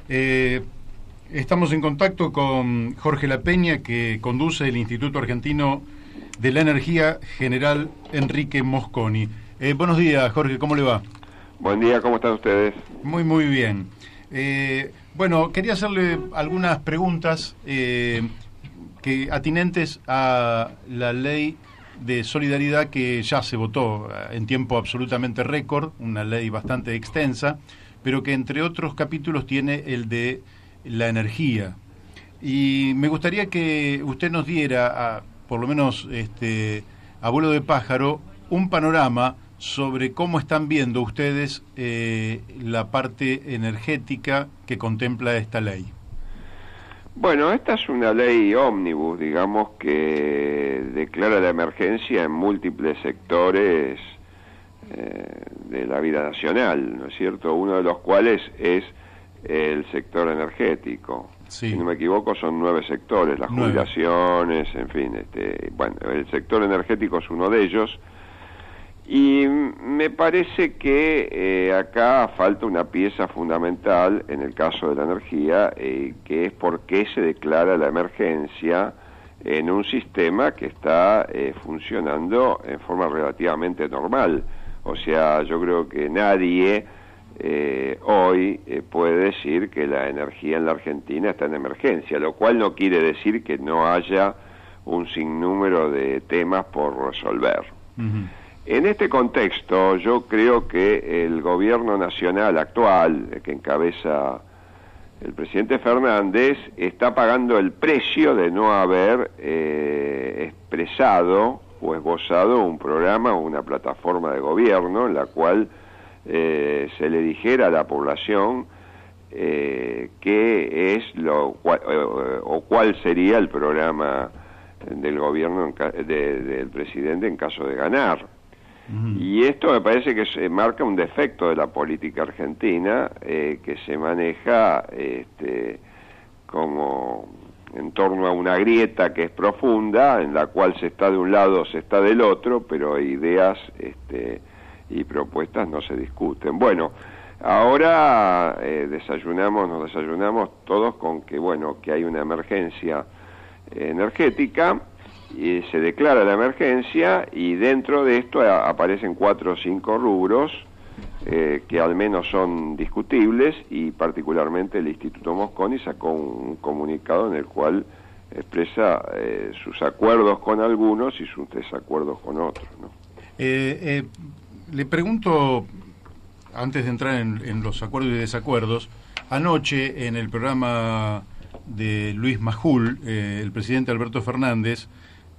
Eh, Estamos en contacto con Jorge La Peña, que conduce el Instituto Argentino de la Energía, General Enrique Mosconi. Buenos días, Jorge, ¿cómo le va? Buen día, ¿cómo están ustedes? Muy bien. Bueno, quería hacerle algunas preguntas que atinentes a la ley de solidaridad que ya se votó en tiempo absolutamente récord, una ley bastante extensa, pero que entre otros capítulos tiene el de la energía. Y me gustaría que usted nos diera, por lo menos a vuelo de pájaro, un panorama sobre cómo están viendo ustedes la parte energética que contempla esta ley. Bueno, esta es una ley ómnibus, digamos, que declara la emergencia en múltiples sectores de la vida nacional, ¿no es cierto? Uno de los cuales es el sector energético. Sí. Si no me equivoco, son 9 sectores, las jubilaciones, en fin, bueno, el sector energético es uno de ellos. Y me parece que acá falta una pieza fundamental en el caso de la energía, que es por qué se declara la emergencia en un sistema que está funcionando en forma relativamente normal. O sea, yo creo que nadie hoy puede decir que la energía en la Argentina está en emergencia, lo cual no quiere decir que no haya un sinnúmero de temas por resolver. Uh-huh. En este contexto, yo creo que el gobierno nacional actual, que encabeza el presidente Fernández, está pagando el precio de no haber expresado o esbozado un programa o una plataforma de gobierno en la cual se le dijera a la población qué es o cuál sería el programa del gobierno del presidente en caso de ganar. Y esto me parece que se marca un defecto de la política argentina, que se maneja como en torno a una grieta que es profunda, en la cual se está de un lado, se está del otro, pero ideas y propuestas no se discuten. Bueno, ahora nos desayunamos todos con que, bueno, que hay una emergencia energética, y se declara la emergencia, y dentro de esto aparecen 4 o 5 rubros que al menos son discutibles, y particularmente el Instituto Mosconi sacó un comunicado en el cual expresa sus acuerdos con algunos y sus desacuerdos con otros, ¿no? Le pregunto, antes de entrar en los acuerdos y desacuerdos, anoche en el programa de Luis Majul, el presidente Alberto Fernández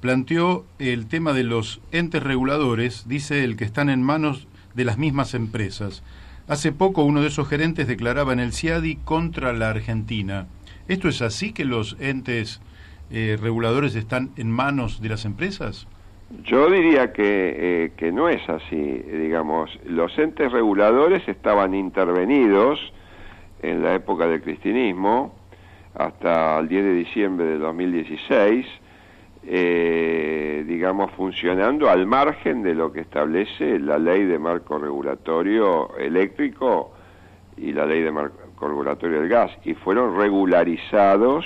planteó el tema de los entes reguladores, dice él, que están en manos de las mismas empresas. Hace poco uno de esos gerentes declaraba en el CIADI contra la Argentina. ¿Esto es así, que los entes reguladores están en manos de las empresas? Yo diría que no es así. Digamos, los entes reguladores estaban intervenidos en la época del cristinismo hasta el 10 de diciembre de 2016, digamos, funcionando al margen de lo que establece la ley de marco regulatorio eléctrico y la ley de marco regulatorio del gas, y fueron regularizados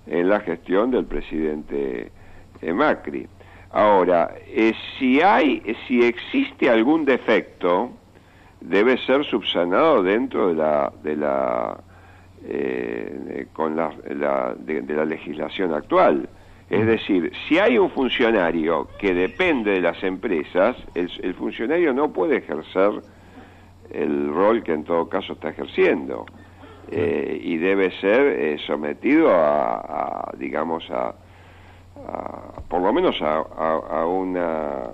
en la gestión del presidente Macri. Ahora, si existe algún defecto, debe ser subsanado dentro de la legislación actual. Es decir, si hay un funcionario que depende de las empresas, el funcionario no puede ejercer el rol que en todo caso está ejerciendo, y debe ser sometido digamos, por lo menos a una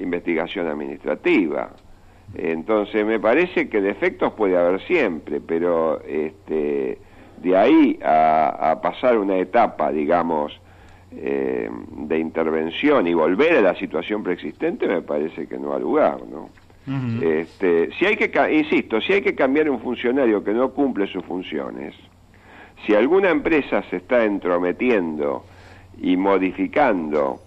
investigación administrativa. Entonces me parece que defectos puede haber siempre, pero de ahí a pasar una etapa, digamos, de intervención y volver a la situación preexistente, me parece que no ha lugar, ¿no? Uh-huh. Si hay que cambiar un funcionario que no cumple sus funciones, si alguna empresa se está entrometiendo y modificando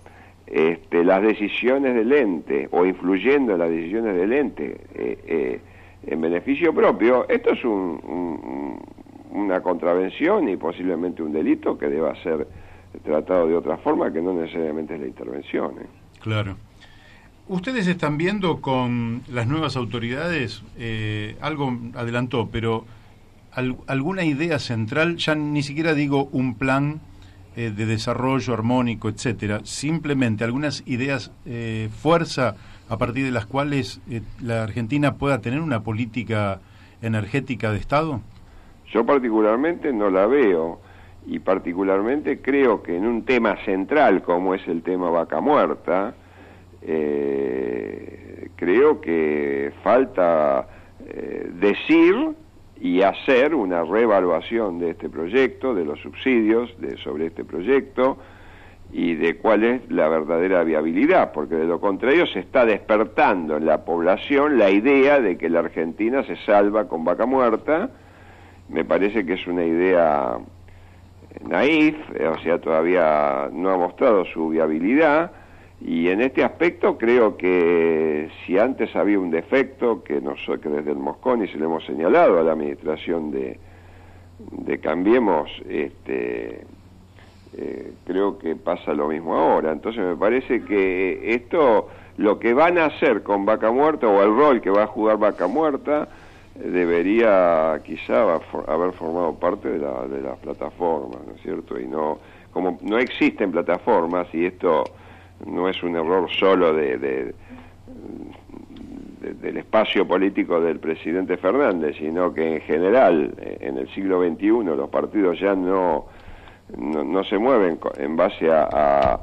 las decisiones del ente o influyendo en las decisiones del ente en beneficio propio, esto es un una contravención y posiblemente un delito que deba ser tratado de otra forma, que no necesariamente es la intervención. Claro. ¿Ustedes están viendo con las nuevas autoridades, algo adelantó, pero alguna idea central, ya ni siquiera digo un plan de desarrollo armónico, etcétera, simplemente algunas ideas fuerza a partir de las cuales la Argentina pueda tener una política energética de Estado? Yo particularmente no la veo, y particularmente creo que en un tema central como es el tema Vaca Muerta, creo que falta decir y hacer una reevaluación de este proyecto, de los subsidios sobre este proyecto y de cuál es la verdadera viabilidad, porque de lo contrario se está despertando en la población la idea de que la Argentina se salva con Vaca Muerta. Me parece que es una idea naif, o sea, todavía no ha mostrado su viabilidad, y en este aspecto creo que si antes había un defecto que desde el Mosconi se le hemos señalado a la administración de Cambiemos, creo que pasa lo mismo ahora. Entonces me parece que esto, lo que van a hacer con Vaca Muerta, o el rol que va a jugar Vaca Muerta, debería quizá haber formado parte de las plataformas, ¿no es cierto? Y no, como no existen plataformas, y esto no es un error solo del espacio político del presidente Fernández, sino que en general en el siglo XXI los partidos ya no se mueven en base a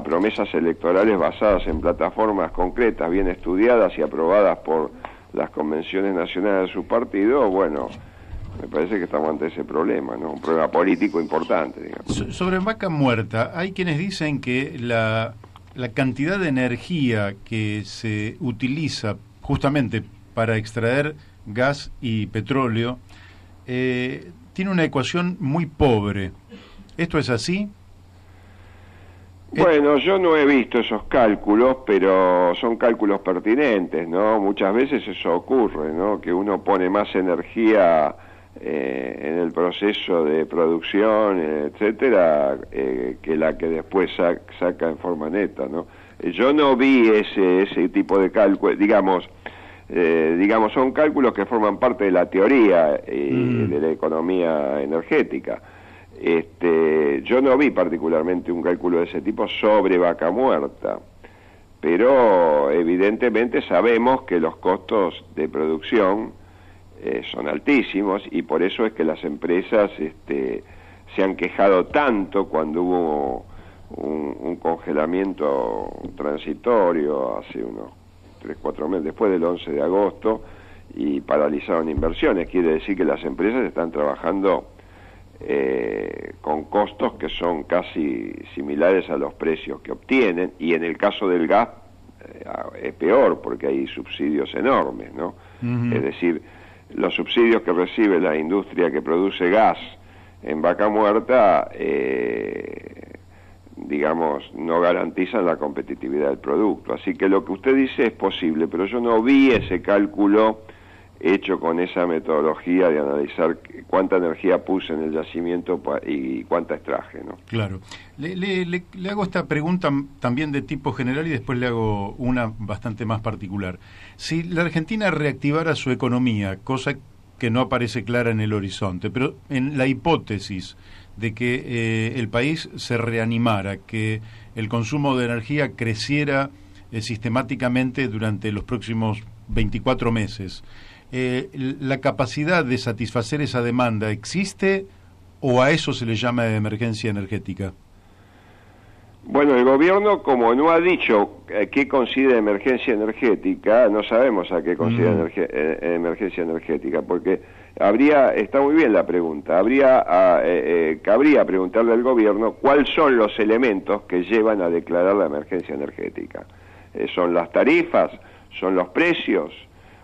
promesas electorales basadas en plataformas concretas, bien estudiadas y aprobadas por las convenciones nacionales de su partido. Bueno, me parece que estamos ante ese problema, ¿no? Un problema político importante, digamos. Sobre Vaca Muerta, hay quienes dicen que la cantidad de energía que se utiliza justamente para extraer gas y petróleo tiene una ecuación muy pobre. ¿Esto es así? Bueno, yo no he visto esos cálculos, pero son cálculos pertinentes, ¿no? Muchas veces eso ocurre, ¿no? Que uno pone más energía en el proceso de producción, etcétera, que la que después saca en forma neta, ¿no? Yo no vi ese tipo de cálculos, digamos, son cálculos que forman parte de la teoría de la economía energética. Yo no vi particularmente un cálculo de ese tipo sobre Vaca Muerta, pero evidentemente sabemos que los costos de producción son altísimos, y por eso es que las empresas se han quejado tanto cuando hubo un congelamiento transitorio hace unos 3-4 meses, después del 11 de agosto, y paralizaron inversiones. Quiere decir que las empresas están trabajando con costos que son casi similares a los precios que obtienen, y en el caso del gas es peor porque hay subsidios enormes, ¿no? Uh-huh. Es decir, los subsidios que recibe la industria que produce gas en Vaca Muerta, digamos, no garantizan la competitividad del producto. Así que lo que usted dice es posible, pero yo no vi ese cálculo hecho con esa metodología de analizar cuánta energía puse en el yacimiento y cuánta extraje, ¿no? Claro. Le hago esta pregunta también de tipo general y después le hago una bastante más particular. Si la Argentina reactivara su economía, cosa que no aparece clara en el horizonte, pero en la hipótesis de que el país se reanimara, que el consumo de energía creciera sistemáticamente durante los próximos 24 meses, ¿la capacidad de satisfacer esa demanda existe o a eso se le llama emergencia energética? Bueno, el gobierno, como no ha dicho qué considera emergencia energética, no sabemos a qué considera emergencia energética, porque está muy bien la pregunta, cabría preguntarle al gobierno cuáles son los elementos que llevan a declarar la emergencia energética. ¿Son las tarifas? ¿Son los precios?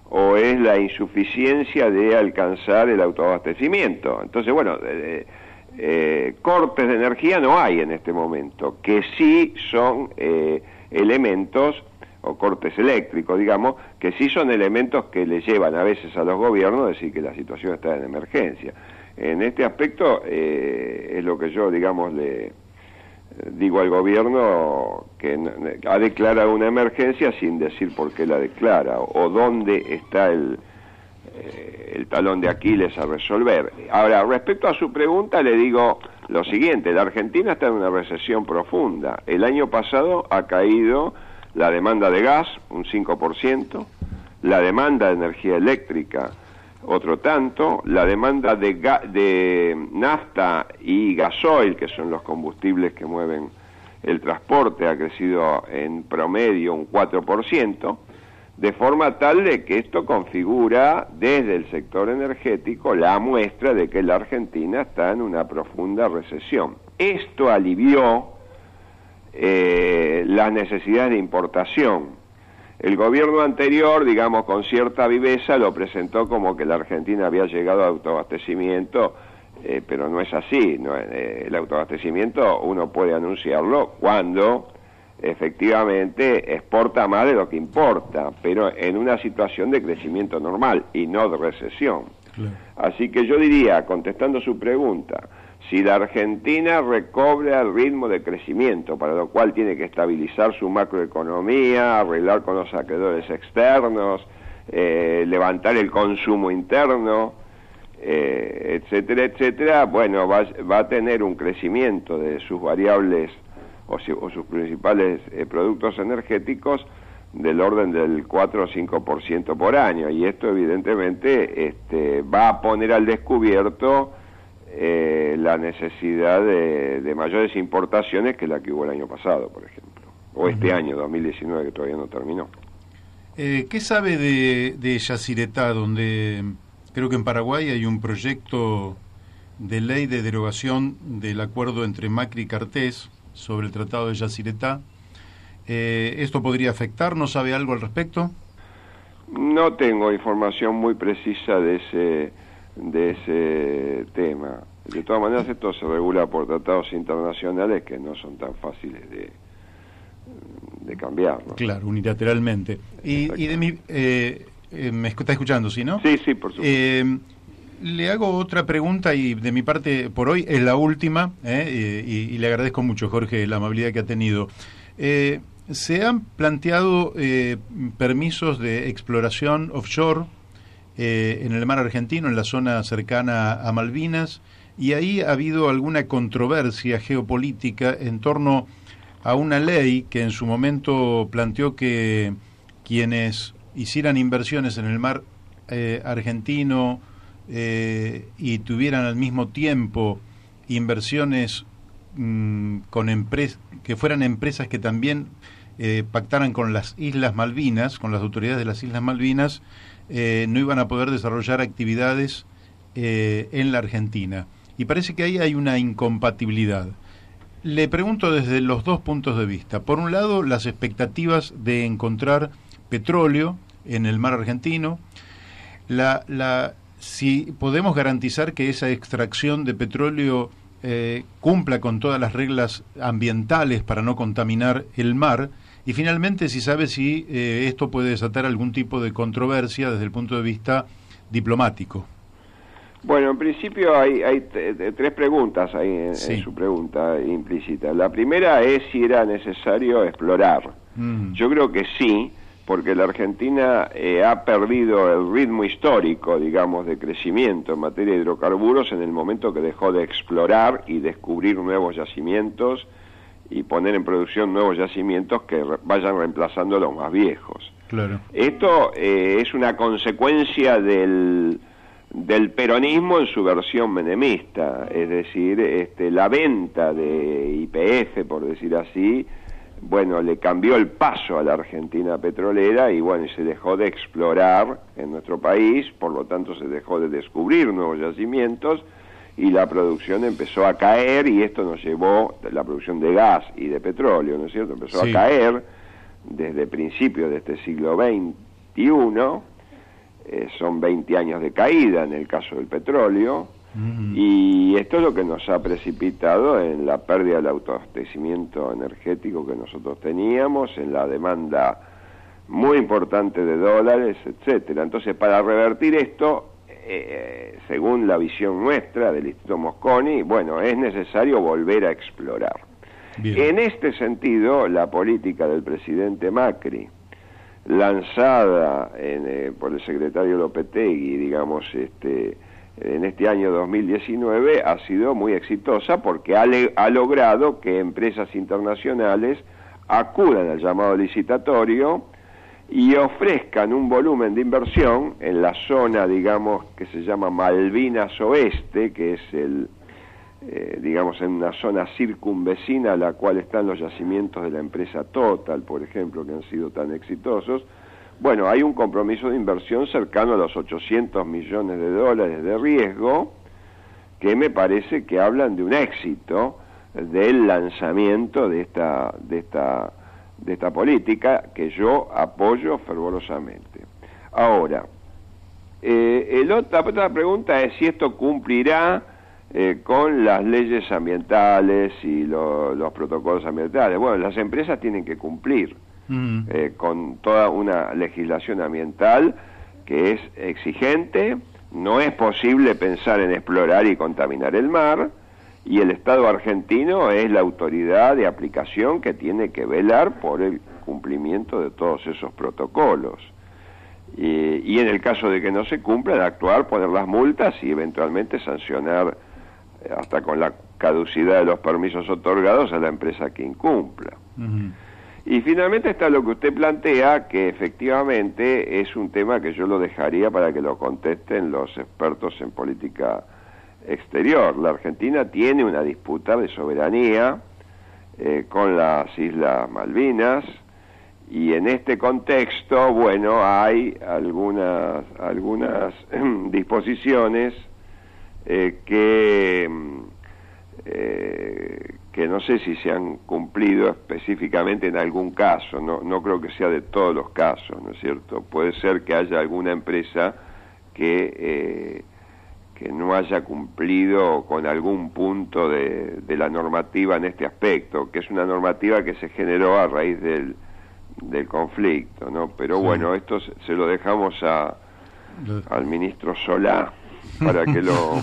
¿O es la insuficiencia de alcanzar el autoabastecimiento? Entonces, bueno, cortes de energía no hay en este momento, que sí son elementos, o cortes eléctricos, digamos, que sí son elementos que le llevan a veces a los gobiernos a decir que la situación está en emergencia. En este aspecto es lo que yo, digamos, le digo al gobierno, que ha declarado una emergencia sin decir por qué la declara o dónde está el talón de Aquiles a resolver. Ahora, respecto a su pregunta, le digo lo siguiente: la Argentina está en una recesión profunda. El año pasado ha caído la demanda de gas un 5%, la demanda de energía eléctrica otro tanto, la demanda de nafta y gasoil, que son los combustibles que mueven el transporte, ha crecido en promedio un 4%, de forma tal de que esto configura desde el sector energético la muestra de que la Argentina está en una profunda recesión. Esto alivió las necesidades de importación. El gobierno anterior, digamos, con cierta viveza, lo presentó como que la Argentina había llegado a autoabastecimiento, pero no es así. ¿No? El autoabastecimiento uno puede anunciarlo cuando efectivamente exporta más de lo que importa, pero en una situación de crecimiento normal y no de recesión. Claro. Así que yo diría, contestando su pregunta, si la Argentina recobra el ritmo de crecimiento, para lo cual tiene que estabilizar su macroeconomía, arreglar con los acreedores externos, levantar el consumo interno, etcétera, etcétera, bueno, va a tener un crecimiento de sus variables o sus principales productos energéticos del orden del 4 o 5% por año, y esto evidentemente va a poner al descubierto la necesidad de mayores importaciones que la que hubo el año pasado, por ejemplo, o este año 2019, que todavía no terminó. ¿Qué sabe de Yacyretá, donde creo que en Paraguay hay un proyecto de ley de derogación del acuerdo entre Macri y Cartés sobre el tratado de Yacyretá? ¿Esto podría afectar? ¿No sabe algo al respecto? No tengo información muy precisa de ese tema. De todas maneras, esto se regula por tratados internacionales que no son tan fáciles de cambiar, ¿no? Claro, unilateralmente. Y de mi... me está escuchando, ¿sí, no? Sí, por supuesto. Le hago otra pregunta, y de mi parte por hoy es la última, y le agradezco mucho, Jorge, la amabilidad que ha tenido. Se han planteado permisos de exploración offshore en el mar argentino, en la zona cercana a Malvinas, y ahí ha habido alguna controversia geopolítica en torno a una ley que en su momento planteó que quienes hicieran inversiones en el mar argentino y tuvieran al mismo tiempo inversiones con empresas que fueran empresas que también pactaran con las Islas Malvinas, con las autoridades de las Islas Malvinas, no iban a poder desarrollar actividades en la Argentina. Y parece que ahí hay una incompatibilidad. Le pregunto desde los dos puntos de vista. Por un lado, las expectativas de encontrar petróleo en el mar argentino, si podemos garantizar que esa extracción de petróleo cumpla con todas las reglas ambientales para no contaminar el mar, y finalmente si sabe si esto puede desatar algún tipo de controversia desde el punto de vista diplomático. Bueno, en principio hay tres preguntas ahí en su pregunta implícita. La primera es si era necesario explorar. Yo creo que sí, porque la Argentina ha perdido el ritmo histórico, digamos, de crecimiento en materia de hidrocarburos en el momento que dejó de explorar y descubrir nuevos yacimientos y poner en producción nuevos yacimientos que vayan reemplazando a los más viejos. Claro. Esto es una consecuencia del peronismo en su versión menemista, es decir, la venta de YPF, por decir así, bueno, le cambió el paso a la Argentina petrolera y bueno, se dejó de explorar en nuestro país, por lo tanto se dejó de descubrir nuevos yacimientos y la producción empezó a caer, y esto nos llevó, la producción de gas y de petróleo, ¿no es cierto?, empezó a caer desde principios de este siglo XXI, son 20 años de caída en el caso del petróleo, y esto es lo que nos ha precipitado en la pérdida del autoabastecimiento energético que nosotros teníamos, en la demanda muy importante de dólares, etcétera. Entonces, para revertir esto, según la visión nuestra del Instituto Mosconi, bueno, es necesario volver a explorar. Bien. En este sentido, la política del presidente Macri, lanzada por el secretario Lopetegui, digamos, en este año 2019, ha sido muy exitosa porque ha logrado que empresas internacionales acudan al llamado licitatorio y ofrezcan un volumen de inversión en la zona, digamos, que se llama Malvinas Oeste, que es digamos, en una zona circunvecina a la cual están los yacimientos de la empresa Total, por ejemplo, que han sido tan exitosos. Bueno, hay un compromiso de inversión cercano a los 800 millones de dólares de riesgo, que me parece que hablan de un éxito del lanzamiento de esta política, que yo apoyo fervorosamente. Ahora, la otra pregunta es si esto cumplirá con las leyes ambientales y los protocolos ambientales. Bueno, las empresas tienen que cumplir con toda una legislación ambiental que es exigente. No es posible pensar en explorar y contaminar el mar, y el Estado argentino es la autoridad de aplicación que tiene que velar por el cumplimiento de todos esos protocolos. Y en el caso de que no se cumplan, actuar, poner las multas y eventualmente sancionar hasta con la caducidad de los permisos otorgados a la empresa que incumpla. Y finalmente está lo que usted plantea, que efectivamente es un tema que yo lo dejaría para que lo contesten los expertos en política exterior. La Argentina tiene una disputa de soberanía con las Islas Malvinas, y en este contexto, bueno, hay algunas disposiciones que no sé si se han cumplido específicamente en algún caso. No creo que sea de todos los casos, ¿no es cierto? Puede ser que haya alguna empresa que no haya cumplido con algún punto de la normativa en este aspecto, que es una normativa que se generó a raíz del conflicto, ¿no? Pero sí, bueno, esto se lo dejamos al ministro Solá para que lo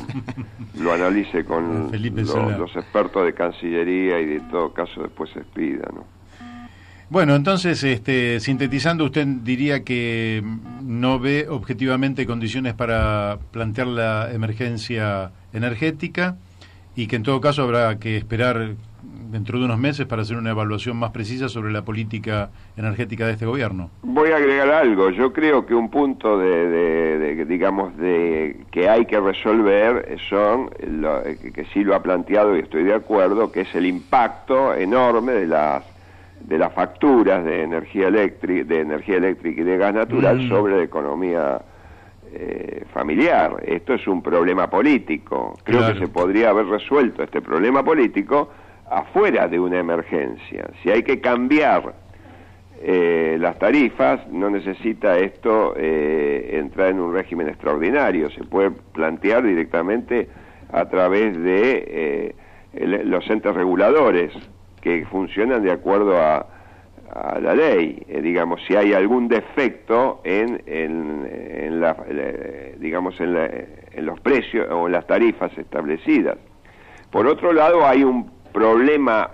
analice con los expertos de Cancillería, y de todo caso después se expida, ¿no? Bueno, entonces, sintetizando, usted diría que no ve objetivamente condiciones para plantear la emergencia energética, y que en todo caso habrá que esperar dentro de unos meses para hacer una evaluación más precisa sobre la política energética de este gobierno. Voy a agregar algo. Yo creo que un punto digamos, que hay que resolver que sí lo ha planteado y estoy de acuerdo, que es el impacto enorme de las facturas de energía eléctrica y de gas natural sobre la economía familiar. Esto es un problema político. Creo que se podría haber resuelto este problema político afuera de una emergencia. Si hay que cambiar las tarifas, no necesita esto entrar en un régimen extraordinario. Se puede plantear directamente a través de los entes reguladores que funcionan de acuerdo a la ley. Digamos, si hay algún defecto en los precios o en las tarifas establecidas. Por otro lado, hay un problema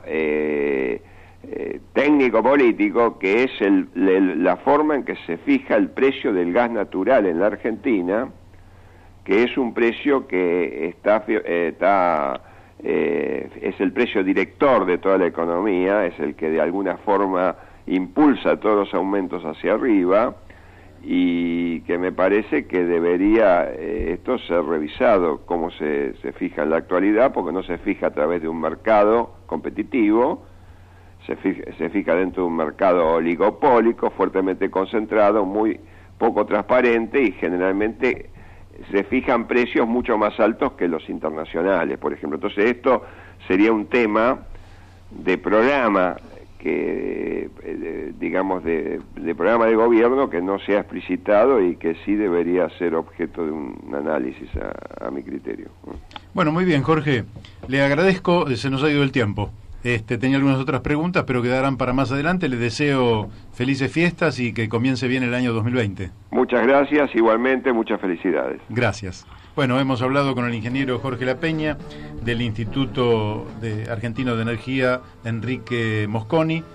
técnico-político, que es la forma en que se fija el precio del gas natural en la Argentina, que es un precio que es el precio director de toda la economía, es el que de alguna forma impulsa todos los aumentos hacia arriba, y que me parece que debería esto ser revisado, cómo se fija en la actualidad, porque no se fija a través de un mercado competitivo, se fija dentro de un mercado oligopólico, fuertemente concentrado, muy poco transparente, y generalmente se fijan precios mucho más altos que los internacionales, por ejemplo. Entonces esto sería un tema de programa, digamos, de programa de gobierno, que no se ha explicitado y que sí debería ser objeto de un análisis a mi criterio. Bueno, muy bien, Jorge. Le agradezco, se nos ha ido el tiempo. Tenía algunas otras preguntas, pero quedarán para más adelante. Les deseo felices fiestas y que comience bien el año 2020. Muchas gracias, igualmente, muchas felicidades. Gracias. Bueno, hemos hablado con el ingeniero Jorge La Peña del Instituto Argentino de Energía Enrique Mosconi.